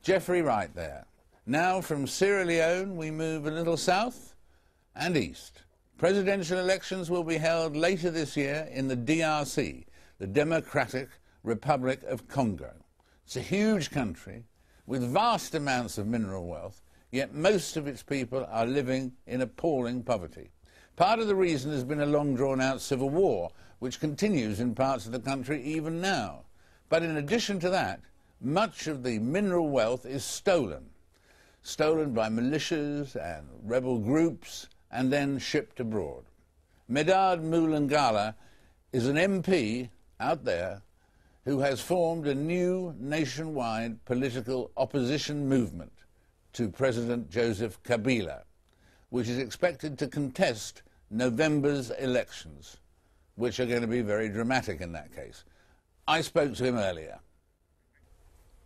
Jeffrey Wright there. Now from Sierra Leone we move a little south and east. Presidential elections will be held later this year in the DRC, the Democratic Republic of Congo. It's a huge country with vast amounts of mineral wealth, yet most of its people are living in appalling poverty. Part of the reason has been a long drawn-out civil war, which continues in parts of the country even now. But in addition to that, much of the mineral wealth is stolen by militias and rebel groups and then shipped abroad. Médard Mulangala is an MP out there who has formed a new nationwide political opposition movement to President Joseph Kabila, which is expected to contest November's elections, which are going to be very dramatic in that case. I spoke to him earlier.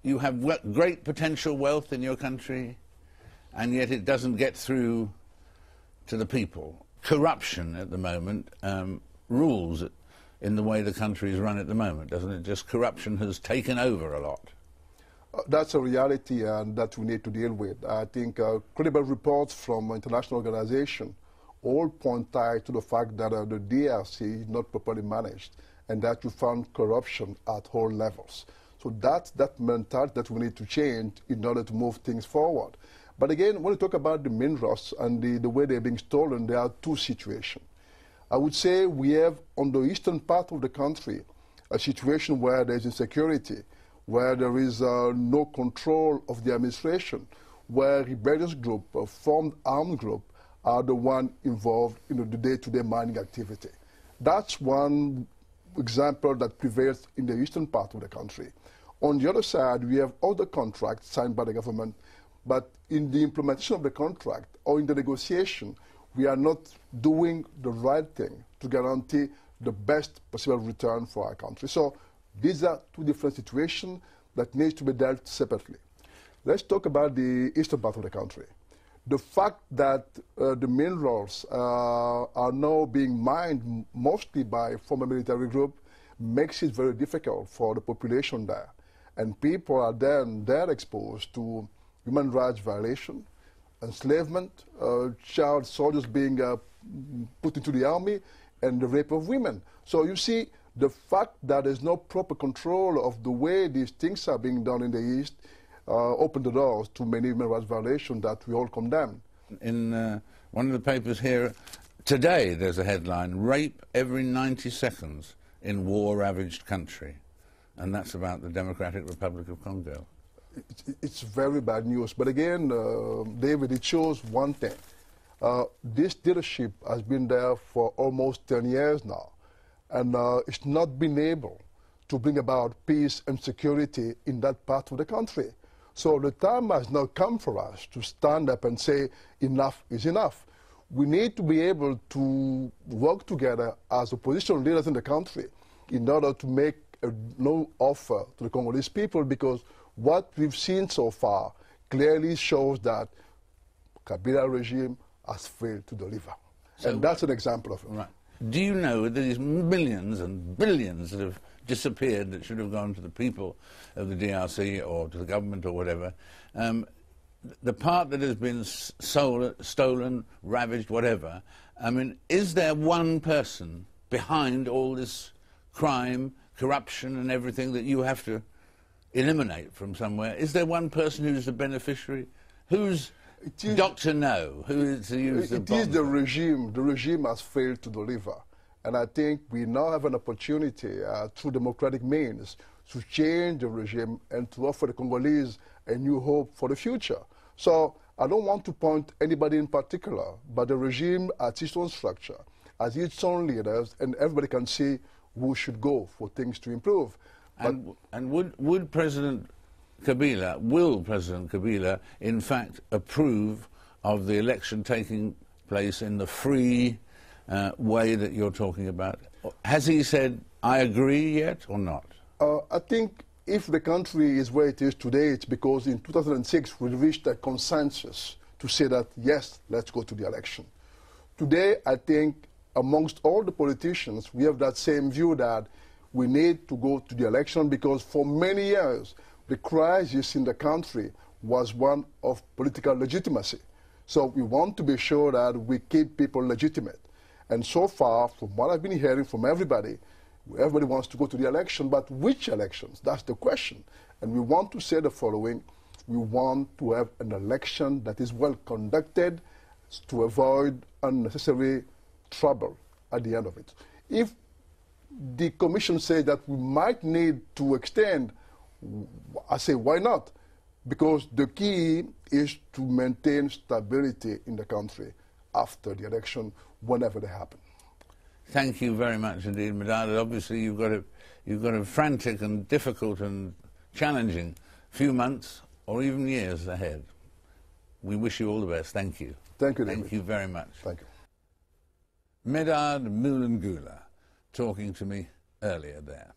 You have great potential wealth in your country, and yet it doesn't get through to the people. Corruption at the moment rules in the way the country is run at the moment, doesn't it? Just corruption has taken over a lot. That's a reality that we need to deal with. I think credible reports from international organizations all point to the fact that the DRC is not properly managed and that you find corruption at all levels. So that's that mentality that we need to change in order to move things forward. But again, when we talk about the minerals and the way they're being stolen, there are two situations. I would say we have, on the eastern part of the country, a situation where there's insecurity, where there is no control of the administration, where rebellious groups, formed armed groups, are the ones involved in the day-to-day mining activity. That's one example that prevails in the eastern part of the country. On the other side, we have other contracts signed by the government, but in the implementation of the contract or in the negotiation, we are not doing the right thing to guarantee the best possible return for our country. So these are two different situations that need to be dealt separately. Let's talk about the eastern part of the country. The fact that the minerals are now being mined mostly by former military groups makes it very difficult for the population there. And people are then exposed to human rights violations, enslavement, child soldiers being put into the army, and the rape of women. So you see, the fact that there's no proper control of the way these things are being done in the East opened the doors to many human rights violations that we all condemn. In one of the papers here today, there's a headline, "Rape every 90 seconds in war-ravaged country." And that's about the Democratic Republic of Congo. It's very bad news. But again, David, it shows one thing. This leadership has been there for almost 10 years now, and it's not been able to bring about peace and security in that part of the country. So the time has now come for us to stand up and say enough is enough. We need to be able to work together as opposition leaders in the country in order to make a no offer to the Congolese people, because what we've seen so far clearly shows that Kabila regime has failed to deliver. So, and that's an example of it. Right. Do you know that these millions and billions that have disappeared that should have gone to the people of the DRC or to the government or whatever, the part that has been stolen, ravaged, whatever, I mean, is there one person behind all this crime, corruption and everything that you have to eliminate from somewhere? Is there one person who's the beneficiary? Who's Dr. No? Who is to use the bomb? It is the regime. The regime has failed to deliver. And I think we now have an opportunity through democratic means to change the regime and to offer the Congolese a new hope for the future. So I don't want to point anybody in particular, but the regime has its own structure, has its own leaders, and everybody can see who should go for things to improve. And would President Kabila, will President Kabila, in fact, approve of the election taking place in the free way that you're talking about? Has he said, I agree yet, or not? I think if the country is where it is today, it's because in 2006 we reached a consensus to say that, yes, let's go to the election. Today, I think amongst all the politicians, we have that same view that we need to go to the election, because for many years, the crisis in the country was one of political legitimacy. So we want to be sure that we keep people legitimate. And so far, from what I've been hearing from everybody wants to go to the election, but which elections? That's the question. And we want to say the following: we want to have an election that is well conducted to avoid unnecessary trouble at the end of it. If the Commission says that we might need to extend, I say, why not? Because the key is to maintain stability in the country after the election, whenever they happen. Thank you very much indeed, Médard. Obviously, you've got a frantic and difficult and challenging few months or even years ahead. We wish you all the best. Thank you. Thank you, David. Thank you very much. Thank you. Médard Mulangala talking to me earlier there.